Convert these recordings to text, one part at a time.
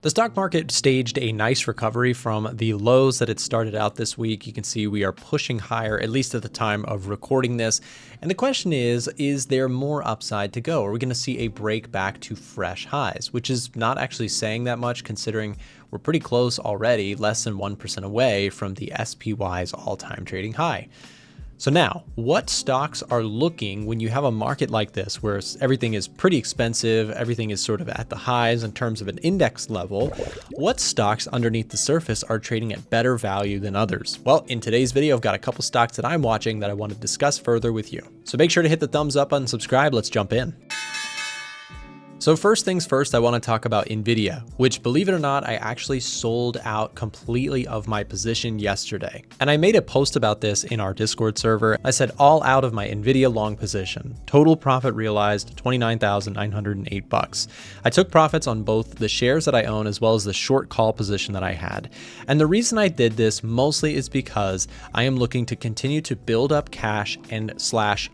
The stock market staged a nice recovery from the lows that it started out this week. You can see we are pushing higher, at least at the time of recording this. And the question is there more upside to go? Are we going to see a break back to fresh highs, which is not actually saying that much considering we're pretty close already, less than 1% away from the SPY's all-time trading high. So now, what stocks are looking when you have a market like this, where everything is pretty expensive, everything is sort of at the highs in terms of an index level? What stocks underneath the surface are trading at better value than others? Well, in today's video, I've got a couple stocks that I'm watching that I want to discuss further with you. So make sure to hit the thumbs up and subscribe. Let's jump in. So first things first, I want to talk about Nvidia, which, believe it or not, I actually sold out completely of my position yesterday. And I made a post about this in our Discord server. I said all out of my Nvidia long position. Total profit realized $29,908. I took profits on both the shares that I own as well as the short call position that I had. And the reason I did this mostly is because I am looking to continue to build up cash and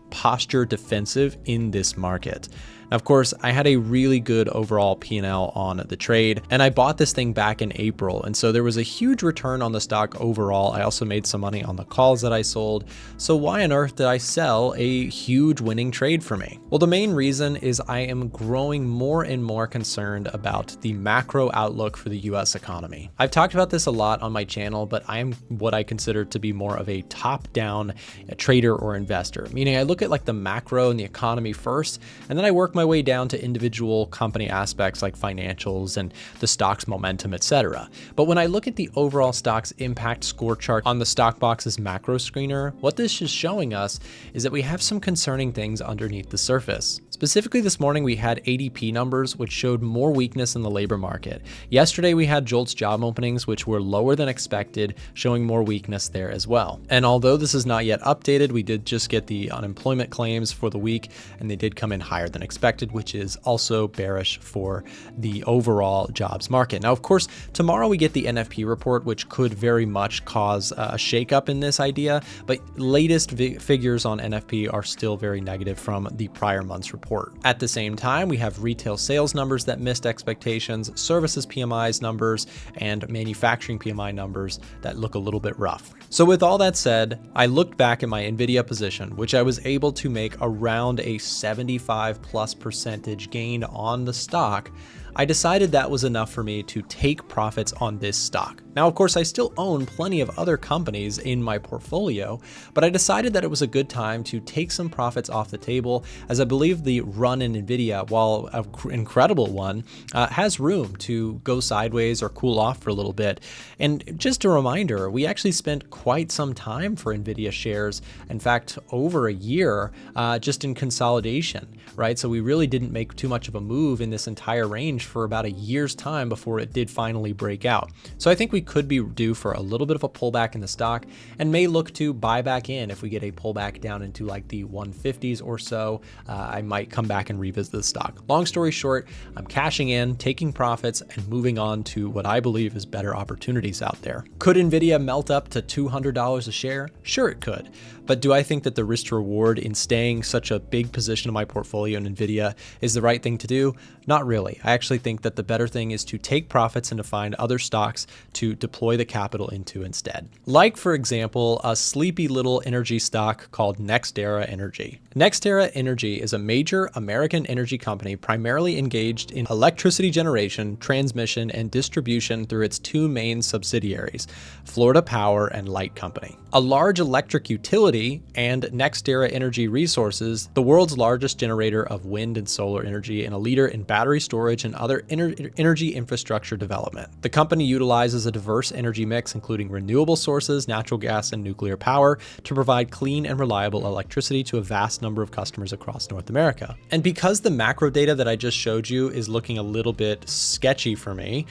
/ posture defensive in this market. Now, of course, I had a really good overall P&L on the trade, and I bought this thing back in April. And so there was a huge return on the stock overall. I also made some money on the calls that I sold. So why on earth did I sell a huge winning trade for me? Well, the main reason is I am growing more and more concerned about the macro outlook for the US economy. I've talked about this a lot on my channel, but I am what I consider to be more of a top-down trader or investor, meaning I look at like the macro and the economy first, and then I work my way down to individual company aspects like financials and the stock's momentum, etc. But when I look at the overall stock's impact score chart on the stock box's macro screener, what this is showing us is that we have some concerning things underneath the surface. Specifically this morning, we had ADP numbers, which showed more weakness in the labor market. Yesterday, we had JOLTS job openings, which were lower than expected, showing more weakness there as well. And although this is not yet updated, we did just get the unemployment claims for the week, and they did come in higher than expected, which is also bearish for the overall jobs market. Now, of course, tomorrow we get the NFP report, which could very much cause a shakeup in this idea, but latest figures on NFP are still very negative from the prior month's report. At the same time, we have retail sales numbers that missed expectations, services PMIs numbers, and manufacturing PMI numbers that look a little bit rough. So with all that said, I looked back at my Nvidia position, which I was able to make around a 75+% gain on the stock. I decided that was enough for me to take profits on this stock. Now, of course, I still own plenty of other companies in my portfolio, but I decided that it was a good time to take some profits off the table, as I believe the run in Nvidia, while an incredible one, has room to go sideways or cool off for a little bit. And just a reminder, we actually spent quite some time for Nvidia shares, in fact, over a year, just in consolidation, right? So we really didn't make too much of a move in this entire range for about a year's time before it did finally break out. So I think we could be due for a little bit of a pullback in the stock and may look to buy back in if we get a pullback down into like the 150s or so. I might come back and revisit the stock. Long story short, I'm cashing in, taking profits, and moving on to what I believe is better opportunities out there. Could Nvidia melt up to $200 a share? Sure, it could. But do I think that the risk to reward in staying such a big position in my portfolio in Nvidia is the right thing to do? Not really. I actually think that the better thing is to take profits and to find other stocks to deploy the capital into instead. Like, for example, a sleepy little energy stock called NextEra Energy. NextEra Energy is a major American energy company primarily engaged in electricity generation, transmission, and distribution through its two main subsidiaries, Florida Power and Light Company. A large electric utility, and NextEra Energy Resources, the world's largest generator of wind and solar energy and a leader in battery storage and other energy infrastructure development. The company utilizes a diverse energy mix, including renewable sources, natural gas, and nuclear power, to provide clean and reliable electricity to a vast number of customers across North America. And because the macro data that I just showed you is looking a little bit sketchy for me,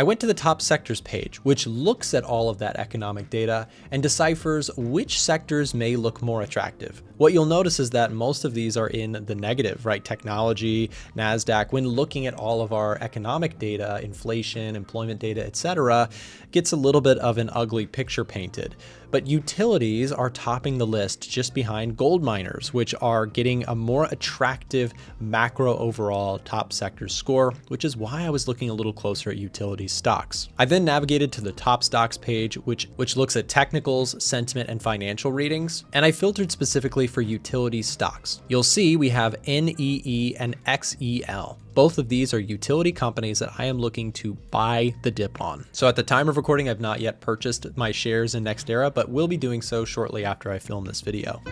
I went to the top sectors page, which looks at all of that economic data and deciphers which sectors may look more attractive. What you'll notice is that most of these are in the negative, right? Technology, NASDAQ, when looking at all of our economic data, inflation, employment data, etc., gets a little bit of an ugly picture painted. But utilities are topping the list just behind gold miners, which are getting a more attractive macro overall top sector score, which is why I was looking a little closer at utility stocks. I then navigated to the top stocks page, which looks at technicals, sentiment, and financial readings, and I filtered specifically for utility stocks. You'll see we have NEE and XEL. Both of these are utility companies that I am looking to buy the dip on. So at the time of recording, I've not yet purchased my shares in NextEra, but will be doing so shortly after I film this video.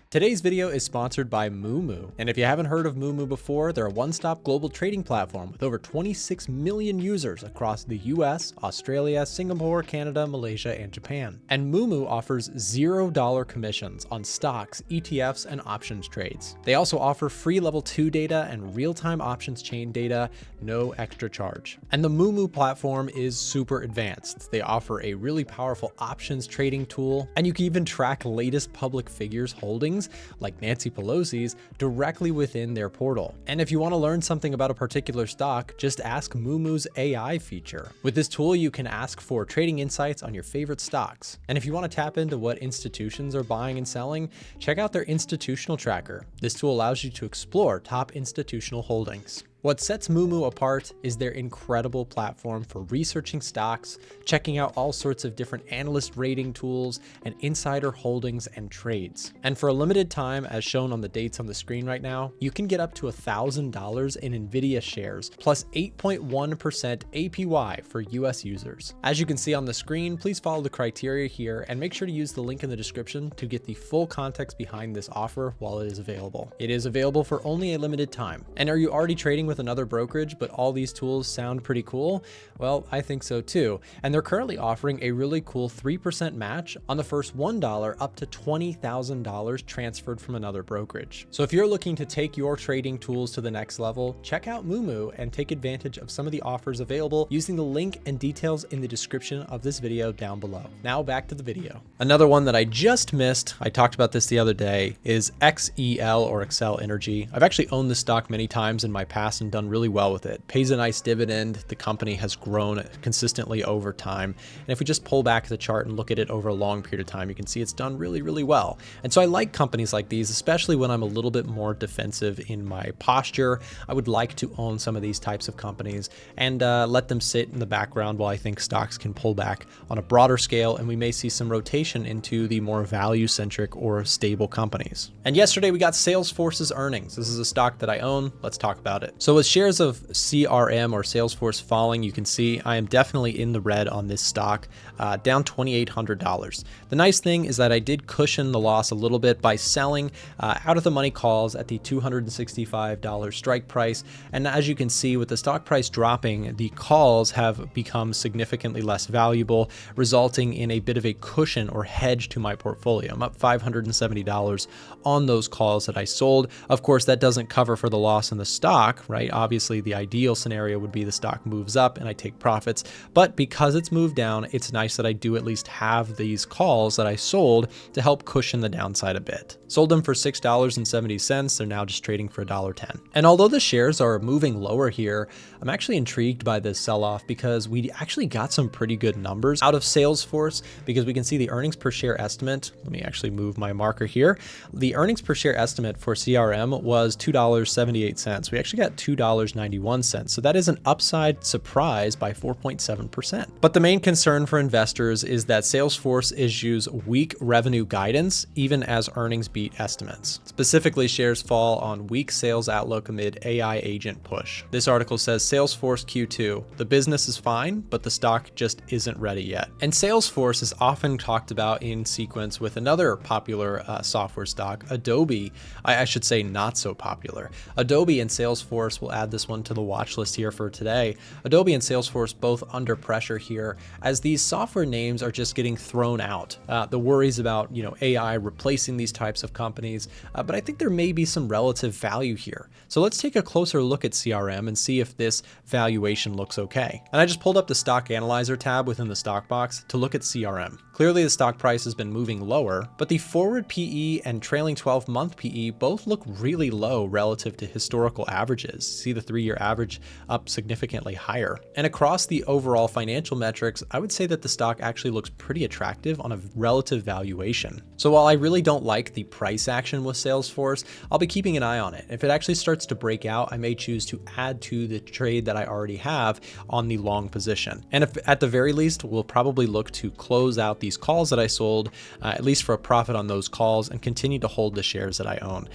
Today's video is sponsored by Moomoo, and if you haven't heard of Moomoo before, they're a one-stop global trading platform with over 26 million users across the US, Australia, Singapore, Canada, Malaysia, and Japan. And Moomoo offers $0 commissions on stocks, ETFs, and options trades. They also offer free level 2 data and real-time options chain data, no extra charge. And the Moomoo platform is super advanced. They offer a really powerful options trading tool, and you can even track latest public figures holdings like Nancy Pelosi's directly within their portal. And if you want to learn something about a particular stock, just ask Moomoo's AI feature. With this tool, you can ask for trading insights on your favorite stocks. And if you want to tap into what institutions are buying and selling, check out their institutional tracker. This tool allows you to explore top institutional holdings. What sets Moomoo apart is their incredible platform for researching stocks, checking out all sorts of different analyst rating tools, and insider holdings and trades. And for a limited time, as shown on the dates on the screen right now, you can get up to $1,000 in Nvidia shares, plus 8.1% APY for US users. As you can see on the screen, please follow the criteria here and make sure to use the link in the description to get the full context behind this offer while it is available. It is available for only a limited time. And are you already trading with another brokerage, but all these tools sound pretty cool? Well, I think so too. And they're currently offering a really cool 3% match on the first $1 up to $20,000 transferred from another brokerage. So if you're looking to take your trading tools to the next level, check out Moomoo and take advantage of some of the offers available using the link and details in the description of this video down below. Now back to the video. Another one that I just missed, I talked about this the other day, is XEL or Xcel Energy. I've actually owned this stock many times in my past and done really well with it. Pays a nice dividend. The company has grown consistently over time. And if we just pull back the chart and look at it over a long period of time, you can see it's done really, really well. And so I like companies like these, especially when I'm a little bit more defensive in my posture. I would like to own some of these types of companies and let them sit in the background while I think stocks can pull back on a broader scale, and we may see some rotation into the more value-centric or stable companies. And yesterday we got Salesforce's earnings. This is a stock that I own. Let's talk about it. So with shares of CRM or Salesforce falling, you can see I am definitely in the red on this stock, down $2,800. The nice thing is that I did cushion the loss a little bit by selling out of the money calls at the $265 strike price. And as you can see, with the stock price dropping, the calls have become significantly less valuable, resulting in a bit of a cushion or hedge to my portfolio. I'm up $570 on those calls that I sold. Of course, that doesn't cover for the loss in the stock, right? Obviously, the ideal scenario would be the stock moves up and I take profits, but because it's moved down, it's nice that I do at least have these calls that I sold to help cushion the downside a bit. Sold them for $6.70. They're now just trading for $1.10. And although the shares are moving lower here, I'm actually intrigued by this sell-off because we actually got some pretty good numbers out of Salesforce, because we can see the earnings per share estimate. Let me actually move my marker here. The earnings per share estimate for CRM was $2.78. We actually got $2.91. So that is an upside surprise by 4.7%. But the main concern for investors is that Salesforce issues weak revenue guidance even as earnings beat estimates. Specifically, shares fall on weak sales outlook amid AI agent push. This article says Salesforce Q2. The business is fine, but the stock just isn't ready yet. And Salesforce is often talked about in sequence with another popular software stock, Adobe. I should say not so popular. Adobe and Salesforce Salesforce. We'll add this one to the watch list here for today. Adobe and Salesforce both under pressure here as these software names are just getting thrown out. The worries about, AI replacing these types of companies, but I think there may be some relative value here. So let's take a closer look at CRM and see if this valuation looks okay. And I just pulled up the stock analyzer tab within the stock box to look at CRM. Clearly the stock price has been moving lower, but the forward PE and trailing 12-month PE both look really low relative to historical averages. See the 3-year average up significantly higher. And across the overall financial metrics, I would say that the stock actually looks pretty attractive on a relative valuation. So while I really don't like the price action with Salesforce, I'll be keeping an eye on it. If it actually starts to break out, I may choose to add to the trade that I already have on the long position. And if at the very least, we'll probably look to close out these calls that I sold, at least for a profit on those calls, and continue to hold the shares that I own.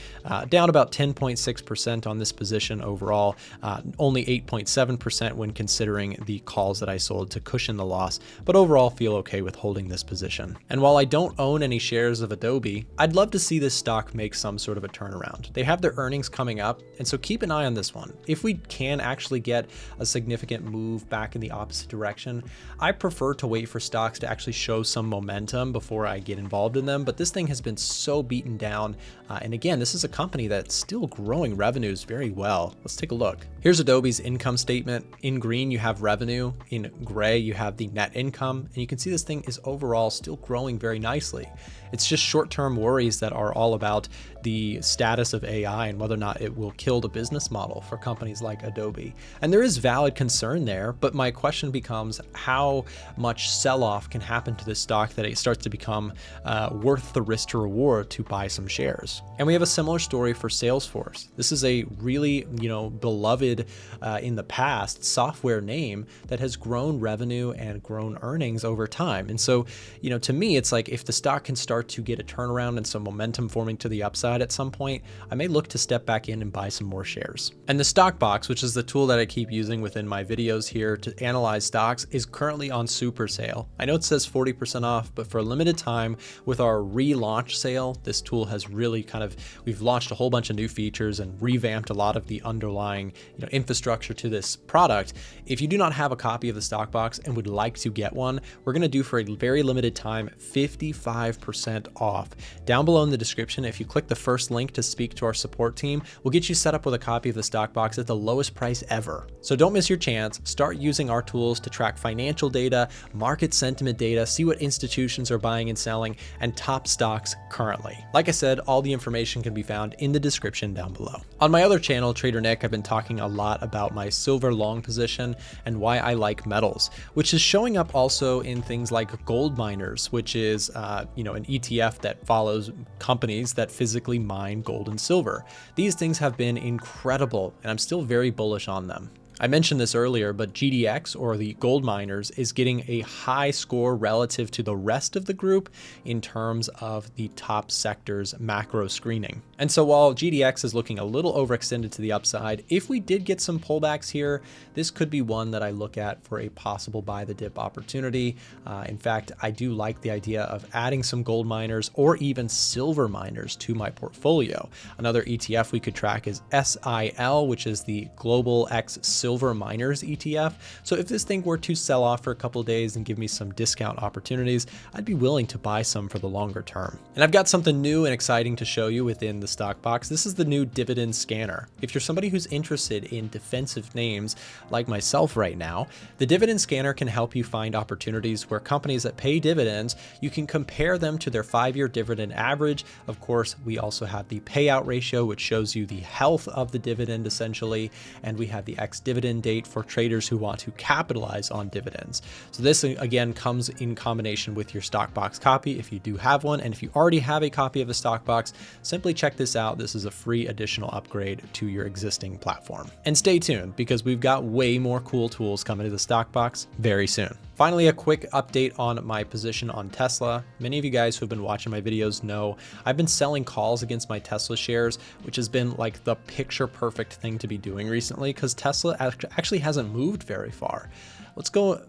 Down about 10.6% on this position overall, only 8.7% when considering the calls that I sold to cushion the loss, but overall feel okay with holding this position. And while I don't own any shares of Adobe, I'd love to see this stock make some sort of a turnaround. They have their earnings coming up, and so keep an eye on this one. If we can actually get a significant move back in the opposite direction, I prefer to wait for stocks to actually show some momentum before I get involved in them, but this thing has been so beaten down. And again, this is a company that's still growing revenues very well. Let's take a look. Here's Adobe's income statement. In green, you have revenue. In gray, you have the net income. And you can see this thing is overall still growing very nicely. It's just short-term worries that are all about the status of AI and whether or not it will kill the business model for companies like Adobe. And there is valid concern there, but my question becomes how much sell-off can happen to this stock that it starts to become worth the risk to reward to buy some shares. And we have a similar story for Salesforce. This is a really, beloved in the past software name that has grown revenue and grown earnings over time. And so, to me, it's like if the stock can start to get a turnaround and some momentum forming to the upside at some point, I may look to step back in and buy some more shares. And the stock box, which is the tool that I keep using within my videos here to analyze stocks, is currently on super sale. I know it says 40% off, but for a limited time with our relaunch sale, this tool has really we've launched a whole bunch of new features and revamped a lot of the underlying infrastructure to this product. If you do not have a copy of the stock box and would like to get one, we're going to do for a very limited time 55% off. Down below in the description, if you click the first link to speak to our support team, we'll get you set up with a copy of the stock box at the lowest price ever. So don't miss your chance. Start using our tools to track financial data, market sentiment data, see what institutions are buying and selling, and top stocks currently. Like I said, all the information can be found in the description down below. On my other channel, Trader Nick, I've been talking a lot about my silver long position and why I like metals, which is showing up also in things like gold miners, which is an ETF that follows companies that physically mine gold and silver. These things have been incredible, and I'm still very bullish on them. I mentioned this earlier, but GDX, or the gold miners, is getting a high score relative to the rest of the group in terms of the top sector's macro screening. And so while GDX is looking a little overextended to the upside, if we did get some pullbacks here, this could be one that I look at for a possible buy the dip opportunity. In fact, I do like the idea of adding some gold miners or even silver miners to my portfolio. Another ETF we could track is SIL, which is the Global X Silver Miners ETF. So if this thing were to sell off for a couple of days and give me some discount opportunities, I'd be willing to buy some for the longer term. And I've got something new and exciting to show you within the stock box. This is the new dividend scanner. If you're somebody who's interested in defensive names like myself right now, the dividend scanner can help you find opportunities where companies that pay dividends, you can compare them to their 5-year dividend average. Of course, we also have the payout ratio, which shows you the health of the dividend essentially, and we have the ex-dividend date for traders who want to capitalize on dividends. So this again comes in combination with your stock box copy if you do have one, and if you already have a copy of the stock box, simply check this out. This is a free additional upgrade to your existing platform. And stay tuned because we've got way more cool tools coming to the stock box very soon. Finally, a quick update on my position on Tesla. Many of you guys who have been watching my videos know I've been selling calls against my Tesla shares, which has been like the picture perfect thing to be doing recently because Tesla actually hasn't moved very far. Let's go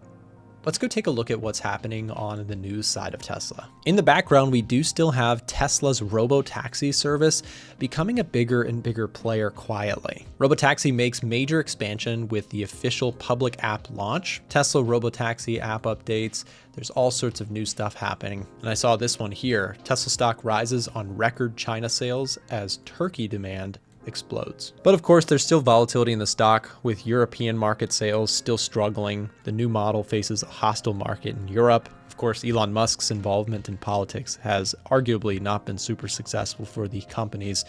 Let's go take a look at what's happening on the news side of Tesla. In the background, we do still have Tesla's robo-taxi service becoming a bigger and bigger player quietly. Robotaxi makes major expansion with the official public app launch, Tesla robotaxi app updates. There's all sorts of new stuff happening. And I saw this one here. Tesla stock rises on record China sales as Turkey demand explodes. But of course, there's still volatility in the stock with European market sales still struggling. The new model faces a hostile market in Europe. Of course, Elon Musk's involvement in politics has arguably not been super successful for the company's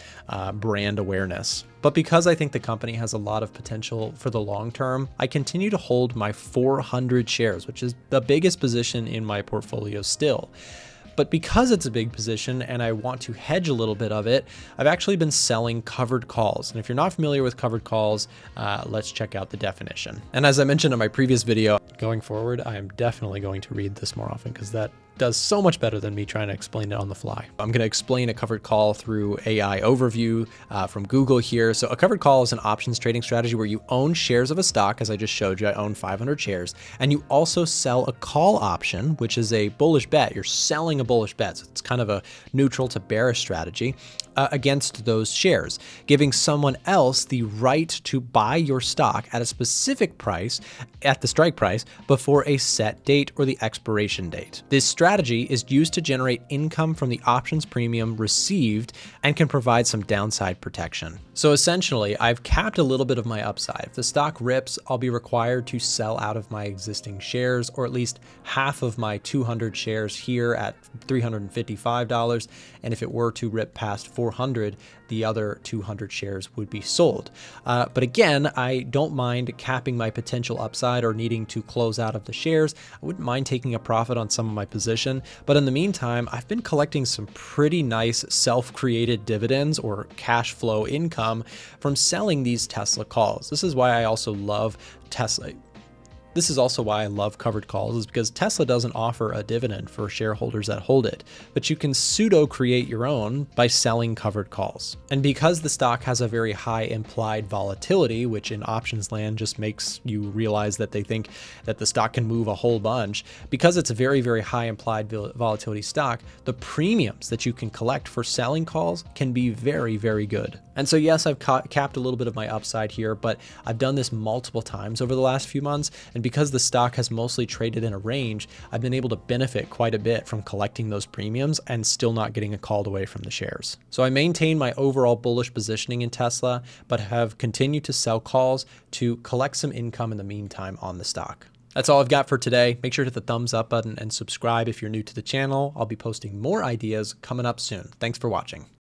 brand awareness. But because I think the company has a lot of potential for the long term, I continue to hold my 400 shares, which is the biggest position in my portfolio still. But because it's a big position and I want to hedge a little bit of it, I've actually been selling covered calls. And if you're not familiar with covered calls, let's check out the definition. And as I mentioned in my previous video, going forward, I am definitely going to read this more often because that does so much better than me trying to explain it on the fly. I'm going to explain a covered call through AI overview from Google here. So a covered call is an options trading strategy where you own shares of a stock. As I just showed you, I own 500 shares, and you also sell a call option, which is a bullish bet. You're selling a bullish bet. So it's kind of a neutral to bearish strategy against those shares, giving someone else the right to buy your stock at a specific price, at the strike price, before a set date or the expiration date. This strategy is used to generate income from the options premium received and can provide some downside protection. So essentially, I've capped a little bit of my upside. If the stock rips, I'll be required to sell out of my existing shares, or at least half of my 200 shares here at $355. And if it were to rip past 400, the other 200 shares would be sold. But again, I don't mind capping my potential upside or needing to close out of the shares. I wouldn't mind taking a profit on some of my position. But in the meantime, I've been collecting some pretty nice self-created dividends or cash flow income from selling these Tesla calls. This is why I also love Tesla. This is also why I love covered calls, is because Tesla doesn't offer a dividend for shareholders that hold it, but you can pseudo create your own by selling covered calls. And because the stock has a very high implied volatility, which in options land just makes you realize that they think that the stock can move a whole bunch, because it's a very, very high implied volatility stock, the premiums that you can collect for selling calls can be very, very good. And so yes, I've capped a little bit of my upside here, but I've done this multiple times over the last few months. And because the stock has mostly traded in a range, I've been able to benefit quite a bit from collecting those premiums and still not getting called away from the shares. So I maintain my overall bullish positioning in Tesla, but have continued to sell calls to collect some income in the meantime on the stock. That's all I've got for today. Make sure to hit the thumbs up button and subscribe if you're new to the channel. I'll be posting more ideas coming up soon. Thanks for watching.